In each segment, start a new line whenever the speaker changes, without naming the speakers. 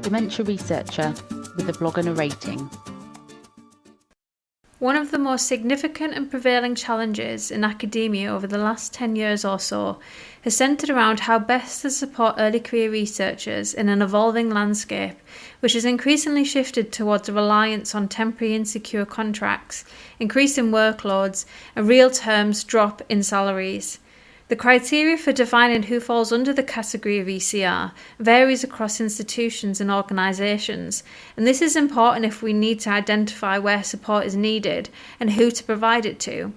Dementia Researcher with a blog and a rating.
One of the most significant and prevailing challenges in academia over the last 10 years or so has centred around how best to support early career researchers in an evolving landscape, which has increasingly shifted towards a reliance on temporary insecure contracts, increasing workloads, and real terms drop in salaries. The criteria for defining who falls under the category of ECR varies across institutions and organisations, and this is important if we need to identify where support is needed and who to provide it to.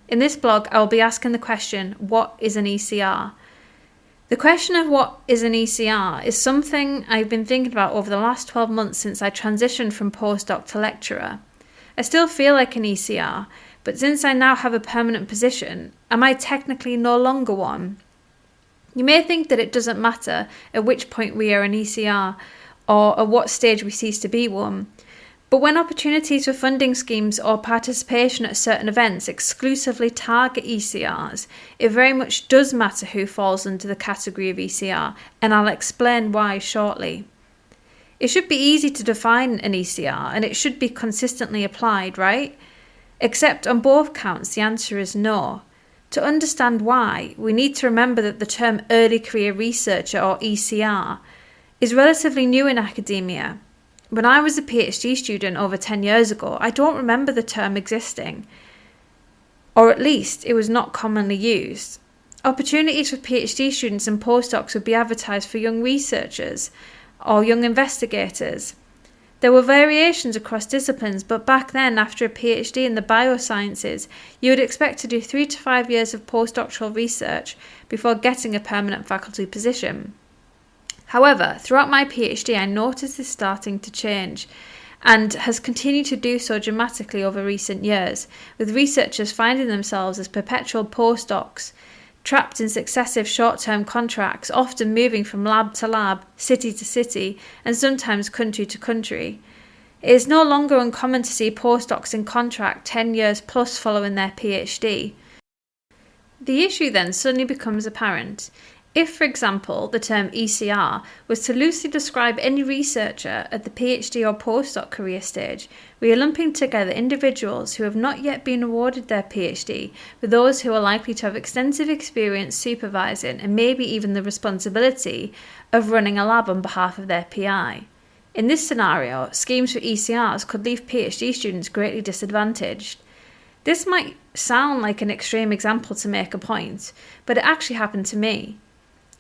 In this blog, I will be asking the question, what is an ECR? The question of what is an ECR is something I've been thinking about over the last 12 months since I transitioned from postdoc to lecturer. I still feel like an ECR, but since I now have a permanent position, am I technically no longer one? You may think that it doesn't matter at which point we are an ECR or at what stage we cease to be one, but when opportunities for funding schemes or participation at certain events exclusively target ECRs, it very much does matter who falls under the category of ECR, and I'll explain why shortly. It should be easy to define an ECR and it should be consistently applied, right? Except on both counts, the answer is no. To understand why, we need to remember that the term early career researcher, or ECR, is relatively new in academia. When I was a PhD student over 10 years ago, I don't remember the term existing, or at least it was not commonly used. Opportunities for PhD students and postdocs would be advertised for young researchers or young investigators. There were variations across disciplines, but back then, after a PhD in the biosciences, you would expect to do 3 to 5 years of postdoctoral research before getting a permanent faculty position. However, throughout my PhD, I noticed this starting to change and has continued to do so dramatically over recent years, with researchers finding themselves as perpetual postdocs, trapped in successive short-term contracts, often moving from lab to lab, city to city, and sometimes country to country. It is no longer uncommon to see postdocs in contract 10 years plus following their PhD. The issue then suddenly becomes apparent. If, for example, the term ECR was to loosely describe any researcher at the PhD or postdoc career stage, we are lumping together individuals who have not yet been awarded their PhD with those who are likely to have extensive experience supervising and maybe even the responsibility of running a lab on behalf of their PI. In this scenario, schemes for ECRs could leave PhD students greatly disadvantaged. This might sound like an extreme example to make a point, but it actually happened to me.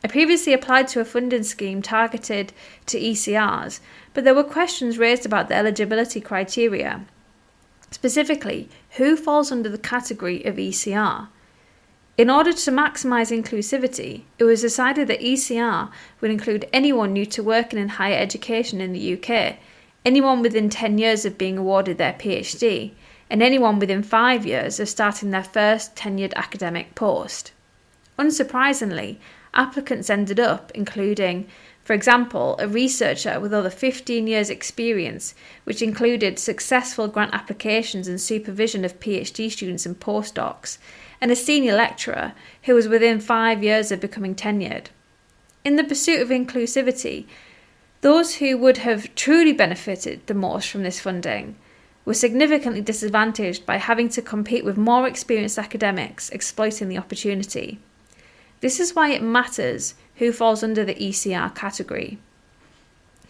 I previously applied to a funding scheme targeted to ECRs, but there were questions raised about the eligibility criteria. Specifically, who falls under the category of ECR? In order to maximise inclusivity, it was decided that ECR would include anyone new to working in higher education in the UK, anyone within 10 years of being awarded their PhD, and anyone within 5 years of starting their first tenured academic post. Unsurprisingly, applicants ended up including, for example, a researcher with over 15 years' experience, which included successful grant applications and supervision of PhD students and postdocs, and a senior lecturer who was within 5 years of becoming tenured. In the pursuit of inclusivity, those who would have truly benefited the most from this funding were significantly disadvantaged by having to compete with more experienced academics exploiting the opportunity. This is why it matters who falls under the ECR category.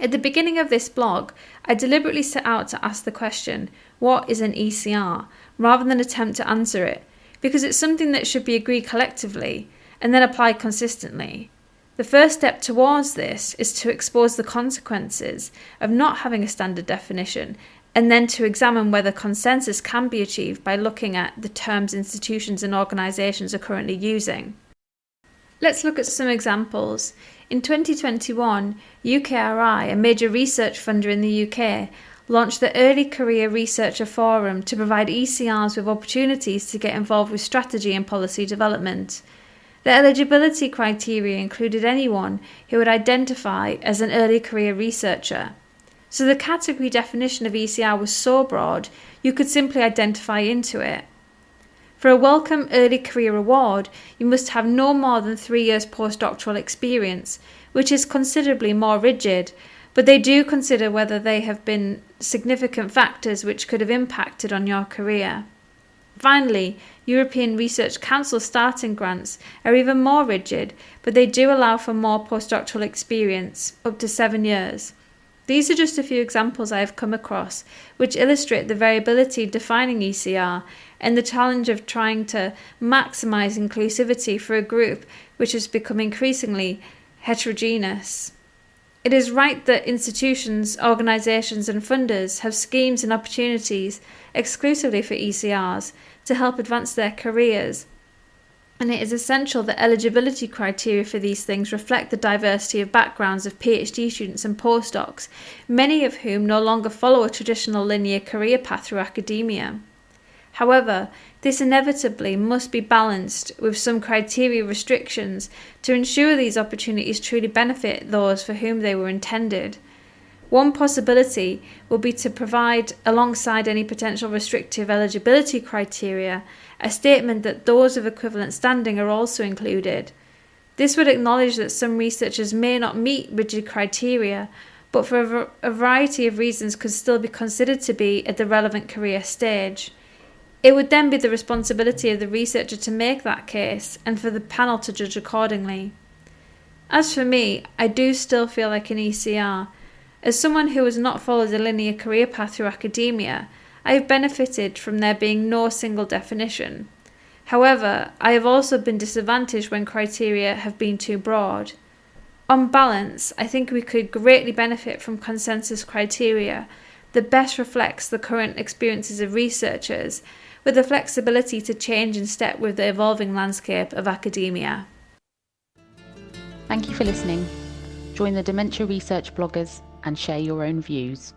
At the beginning of this blog, I deliberately set out to ask the question, what is an ECR, rather than attempt to answer it, because it's something that should be agreed collectively and then applied consistently. The first step towards this is to expose the consequences of not having a standard definition, and then to examine whether consensus can be achieved by looking at the terms institutions and organisations are currently using. Let's look at some examples. In 2021, ECRs, a major research funder in the UK, launched the Early Career Researcher Forum to provide ECRs with opportunities to get involved with strategy and policy development. The eligibility criteria included anyone who would identify as an early career researcher. So the category definition of ECR was so broad, you could simply identify into it. For a welcome early career award, you must have no more than 3 years postdoctoral experience, which is considerably more rigid, but they do consider whether they have been significant factors which could have impacted on your career. Finally, European Research Council starting grants are even more rigid, but they do allow for more postdoctoral experience, up to 7 years. These are just a few examples I have come across, which illustrate the variability defining ECR and the challenge of trying to maximise inclusivity for a group which has become increasingly heterogeneous. It is right that institutions, organisations and funders have schemes and opportunities exclusively for ECRs to help advance their careers, and it is essential that eligibility criteria for these things reflect the diversity of backgrounds of PhD students and postdocs, many of whom no longer follow a traditional linear career path through academia. However, this inevitably must be balanced with some criteria restrictions to ensure these opportunities truly benefit those for whom they were intended. One possibility will be to provide, alongside any potential restrictive eligibility criteria, a statement that those of equivalent standing are also included. This would acknowledge that some researchers may not meet rigid criteria, but for a variety of reasons could still be considered to be at the relevant career stage. It would then be the responsibility of the researcher to make that case, and for the panel to judge accordingly. As for me, I do still feel like an ECR. As someone who has not followed a linear career path through academia, I have benefited from there being no single definition. However, I have also been disadvantaged when criteria have been too broad. On balance, I think we could greatly benefit from consensus criteria that best reflects the current experiences of researchers, with the flexibility to change in step with the evolving landscape of academia.
Thank you for listening. Join the Dementia Research bloggers and share your own views.